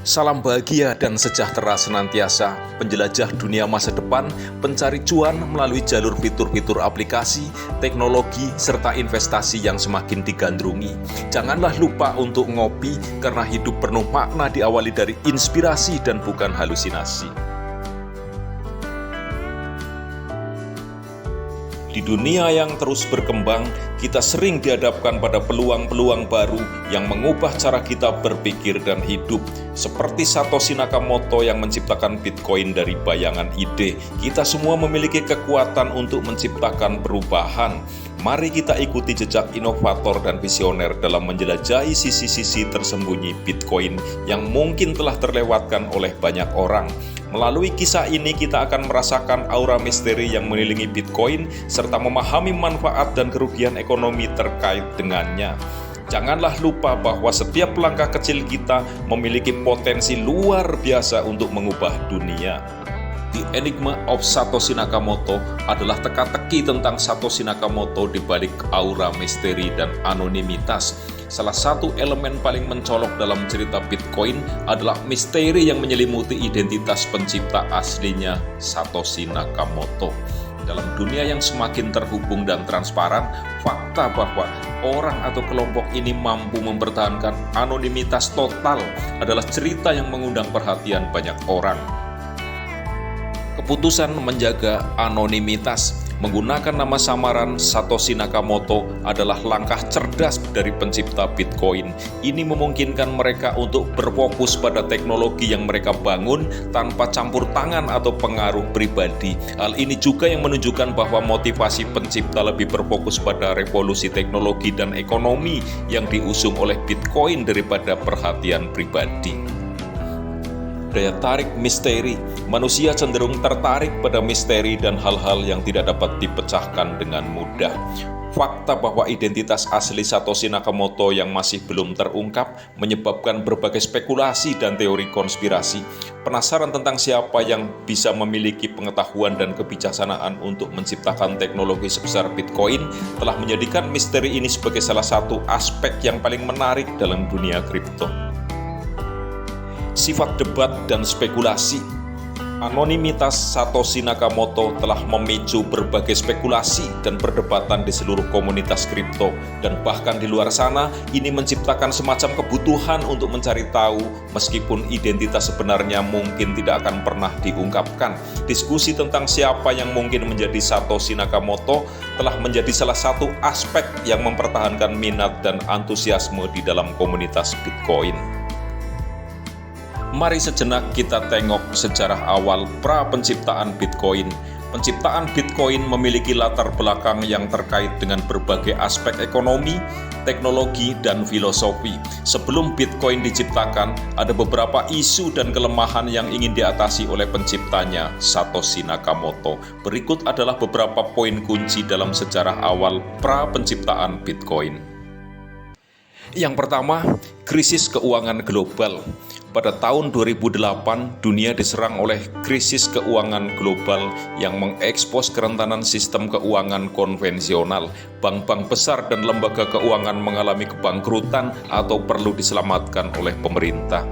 Salam bahagia dan sejahtera senantiasa, penjelajah dunia masa depan, pencari cuan melalui jalur fitur-fitur aplikasi, teknologi, serta investasi yang semakin digandrungi. Janganlah lupa untuk ngopi, karena hidup penuh makna diawali dari inspirasi dan bukan halusinasi. Di dunia yang terus berkembang, kita sering dihadapkan pada peluang-peluang baru yang mengubah cara kita berpikir dan hidup. Seperti Satoshi Nakamoto yang menciptakan Bitcoin dari bayangan ide, kita semua memiliki kekuatan untuk menciptakan perubahan. Mari kita ikuti jejak inovator dan visioner dalam menjelajahi sisi-sisi tersembunyi Bitcoin yang mungkin telah terlewatkan oleh banyak orang. Melalui kisah ini kita akan merasakan aura misteri yang mengelilingi Bitcoin serta memahami manfaat dan kerugian ekonomi terkait dengannya. Janganlah lupa bahwa setiap langkah kecil kita memiliki potensi luar biasa untuk mengubah dunia. The Enigma of Satoshi Nakamoto adalah teka-teki tentang Satoshi Nakamoto di balik aura misteri dan anonimitas. Salah satu elemen paling mencolok dalam cerita Bitcoin adalah misteri yang menyelimuti identitas pencipta aslinya, Satoshi Nakamoto. Dalam dunia yang semakin terhubung dan transparan, fakta bahwa orang atau kelompok ini mampu mempertahankan anonimitas total adalah cerita yang mengundang perhatian banyak orang. Keputusan menjaga anonimitas menggunakan nama samaran Satoshi Nakamoto adalah langkah cerdas dari pencipta Bitcoin. Ini memungkinkan mereka untuk berfokus pada teknologi yang mereka bangun tanpa campur tangan atau pengaruh pribadi. Hal ini juga yang menunjukkan bahwa motivasi pencipta lebih berfokus pada revolusi teknologi dan ekonomi yang diusung oleh Bitcoin daripada perhatian pribadi. Daya tarik misteri. Manusia cenderung tertarik pada misteri dan hal-hal yang tidak dapat dipecahkan dengan mudah. Fakta bahwa identitas asli Satoshi Nakamoto yang masih belum terungkap menyebabkan berbagai spekulasi dan teori konspirasi. Penasaran tentang siapa yang bisa memiliki pengetahuan dan kebijaksanaan untuk menciptakan teknologi sebesar Bitcoin telah menjadikan misteri ini sebagai salah satu aspek yang paling menarik dalam dunia kripto. Sifat debat dan spekulasi. Anonimitas Satoshi Nakamoto telah memicu berbagai spekulasi dan perdebatan di seluruh komunitas kripto, dan bahkan di luar sana ini menciptakan semacam kebutuhan untuk mencari tahu meskipun identitas sebenarnya mungkin tidak akan pernah diungkapkan. Diskusi tentang siapa yang mungkin menjadi Satoshi Nakamoto telah menjadi salah satu aspek yang mempertahankan minat dan antusiasme di dalam komunitas Bitcoin. Mari sejenak kita tengok sejarah awal pra-penciptaan Bitcoin. Penciptaan Bitcoin memiliki latar belakang yang terkait dengan berbagai aspek ekonomi, teknologi, dan filosofi. Sebelum Bitcoin diciptakan, ada beberapa isu dan kelemahan yang ingin diatasi oleh penciptanya, Satoshi Nakamoto. Berikut adalah beberapa poin kunci dalam sejarah awal pra-penciptaan Bitcoin. Yang pertama, krisis keuangan global. Pada tahun 2008, dunia diserang oleh krisis keuangan global yang mengekspos kerentanan sistem keuangan konvensional. Bank-bank besar dan lembaga keuangan mengalami kebangkrutan atau perlu diselamatkan oleh pemerintah.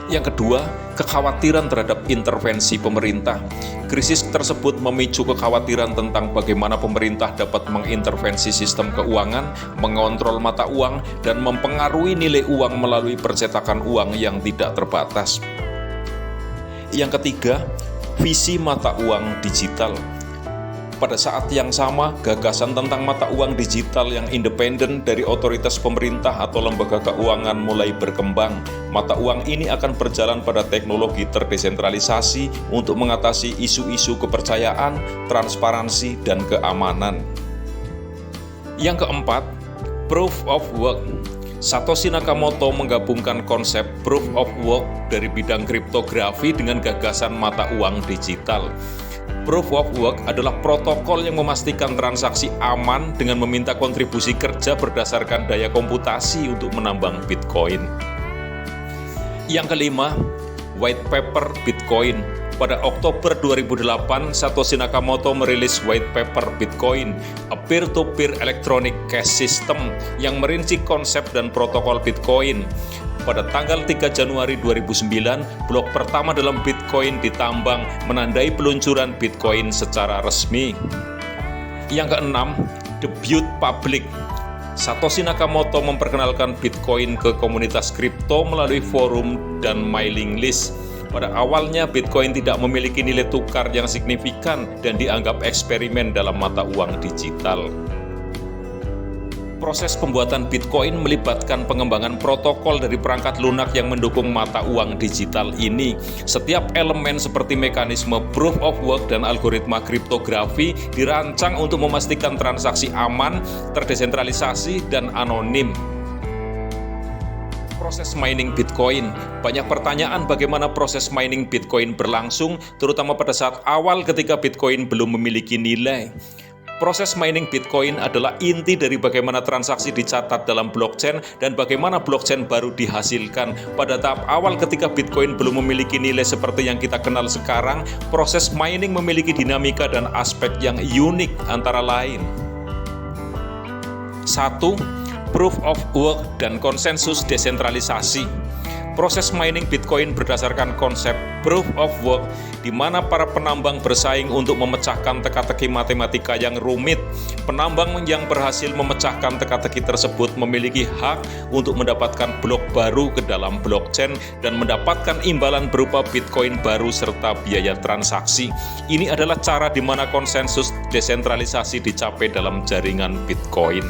Yang kedua, kekhawatiran terhadap intervensi pemerintah. Krisis tersebut memicu kekhawatiran tentang bagaimana pemerintah dapat mengintervensi sistem keuangan, mengontrol mata uang, dan mempengaruhi nilai uang melalui percetakan uang yang tidak terbatas. Yang ketiga, visi mata uang digital. Pada saat yang sama, gagasan tentang mata uang digital yang independen dari otoritas pemerintah atau lembaga keuangan mulai berkembang. Mata uang ini akan berjalan pada teknologi terdesentralisasi untuk mengatasi isu-isu kepercayaan, transparansi, dan keamanan. Yang keempat, Proof of Work. Satoshi Nakamoto menggabungkan konsep Proof of Work dari bidang kriptografi dengan gagasan mata uang digital. Proof of Work adalah protokol yang memastikan transaksi aman dengan meminta kontribusi kerja berdasarkan daya komputasi untuk menambang Bitcoin. Yang kelima, White Paper Bitcoin. Pada Oktober 2008, Satoshi Nakamoto merilis White Paper Bitcoin, a peer-to-peer electronic cash system yang merinci konsep dan protokol Bitcoin. pada tanggal 3 Januari 2009, blok pertama dalam Bitcoin ditambang menandai peluncuran Bitcoin secara resmi. Yang keenam, debut publik. Satoshi Nakamoto memperkenalkan Bitcoin ke komunitas kripto melalui forum dan mailing list. Pada awalnya, Bitcoin tidak memiliki nilai tukar yang signifikan dan dianggap eksperimen dalam mata uang digital. Proses pembuatan Bitcoin melibatkan pengembangan protokol dari perangkat lunak yang mendukung mata uang digital ini. Setiap elemen seperti mekanisme proof of work dan algoritma kriptografi dirancang untuk memastikan transaksi aman, terdesentralisasi, dan anonim. Proses mining Bitcoin. Banyak pertanyaan bagaimana proses mining Bitcoin berlangsung, terutama pada saat awal ketika Bitcoin belum memiliki nilai. Proses mining Bitcoin adalah inti dari bagaimana transaksi dicatat dalam blockchain dan bagaimana blockchain baru dihasilkan. Pada tahap awal ketika Bitcoin belum memiliki nilai seperti yang kita kenal sekarang, proses mining memiliki dinamika dan aspek yang unik antara lain. 1. Proof of work dan konsensus desentralisasi. Proses mining Bitcoin berdasarkan konsep proof of work, di mana para penambang bersaing untuk memecahkan teka-teki matematika yang rumit. Penambang yang berhasil memecahkan teka-teki tersebut memiliki hak untuk mendapatkan blok baru ke dalam blockchain dan mendapatkan imbalan berupa Bitcoin baru serta biaya transaksi. Ini adalah cara di mana konsensus desentralisasi dicapai dalam jaringan Bitcoin.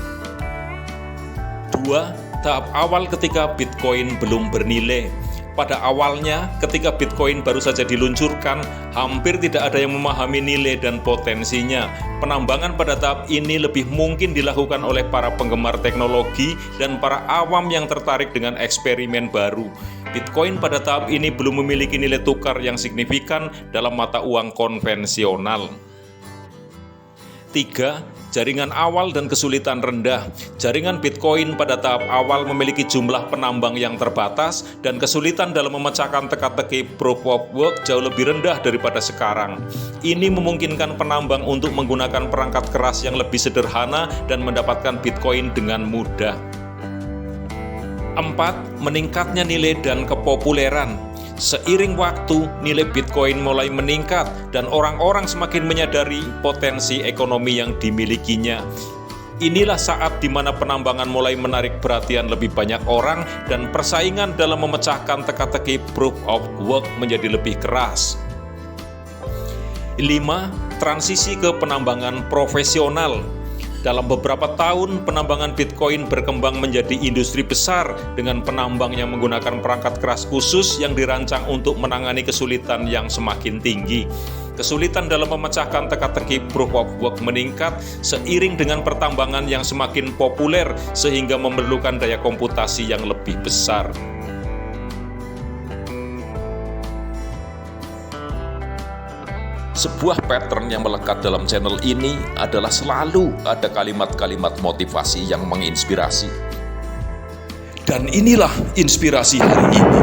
2. Tahap awal ketika Bitcoin belum bernilai. Pada awalnya, ketika Bitcoin baru saja diluncurkan, hampir tidak ada yang memahami nilai dan potensinya. Penambangan pada tahap ini lebih mungkin dilakukan oleh para penggemar teknologi dan para awam yang tertarik dengan eksperimen baru. Bitcoin pada tahap ini belum memiliki nilai tukar yang signifikan dalam mata uang konvensional. 3. Jaringan awal dan kesulitan rendah. Jaringan Bitcoin pada tahap awal memiliki jumlah penambang yang terbatas dan kesulitan dalam memecahkan teka-teki proof of work jauh lebih rendah daripada sekarang. Ini memungkinkan penambang untuk menggunakan perangkat keras yang lebih sederhana dan mendapatkan Bitcoin dengan mudah. 4. Meningkatnya nilai dan kepopuleran. Seiring waktu, nilai Bitcoin mulai meningkat dan orang-orang semakin menyadari potensi ekonomi yang dimilikinya. Inilah saat di mana penambangan mulai menarik perhatian lebih banyak orang dan persaingan dalam memecahkan teka-teki proof of work menjadi lebih keras. 5. Transisi ke penambangan profesional. Dalam beberapa tahun, penambangan Bitcoin berkembang menjadi industri besar dengan penambang yang menggunakan perangkat keras khusus yang dirancang untuk menangani kesulitan yang semakin tinggi. Kesulitan dalam memecahkan teka-teki proof of work meningkat seiring dengan pertambangan yang semakin populer sehingga memerlukan daya komputasi yang lebih besar. Sebuah pattern yang melekat dalam channel ini adalah selalu ada kalimat-kalimat motivasi yang menginspirasi. Dan inilah inspirasi hari ini.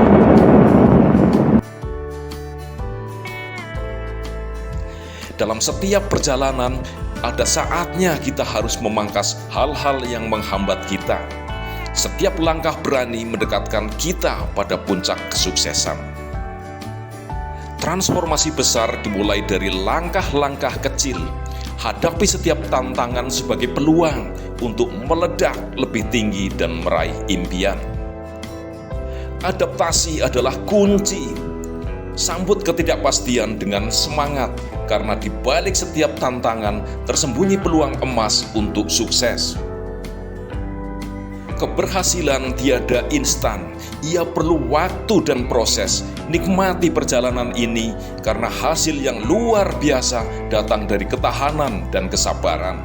Dalam setiap perjalanan, ada saatnya kita harus memangkas hal-hal yang menghambat kita. Setiap langkah berani mendekatkan kita pada puncak kesuksesan. Transformasi besar dimulai dari langkah-langkah kecil. Hadapi setiap tantangan sebagai peluang untuk meledak lebih tinggi dan meraih impian. Adaptasi adalah kunci. Sambut ketidakpastian dengan semangat, karena di balik setiap tantangan tersembunyi peluang emas untuk sukses. Keberhasilan tiada instan, ia perlu waktu dan proses. Nikmati perjalanan ini karena hasil yang luar biasa datang dari ketahanan dan kesabaran.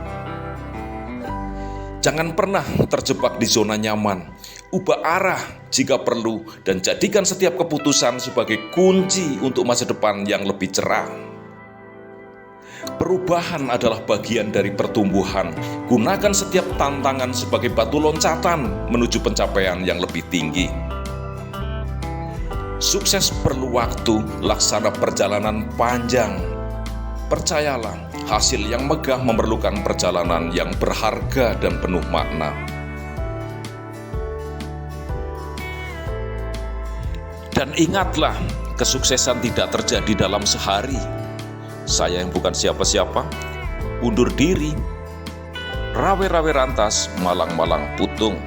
Jangan pernah terjebak di zona nyaman. Ubah arah jika perlu dan jadikan setiap keputusan sebagai kunci untuk masa depan yang lebih cerah. Perubahan adalah bagian dari pertumbuhan. Gunakan setiap tantangan sebagai batu loncatan menuju pencapaian yang lebih tinggi. Sukses perlu waktu, laksana perjalanan panjang. Percayalah, hasil yang megah memerlukan perjalanan yang berharga dan penuh makna. Dan ingatlah, kesuksesan tidak terjadi dalam sehari. Saya yang bukan siapa-siapa, undur diri. Rawe-rawe rantas, malang-malang putung.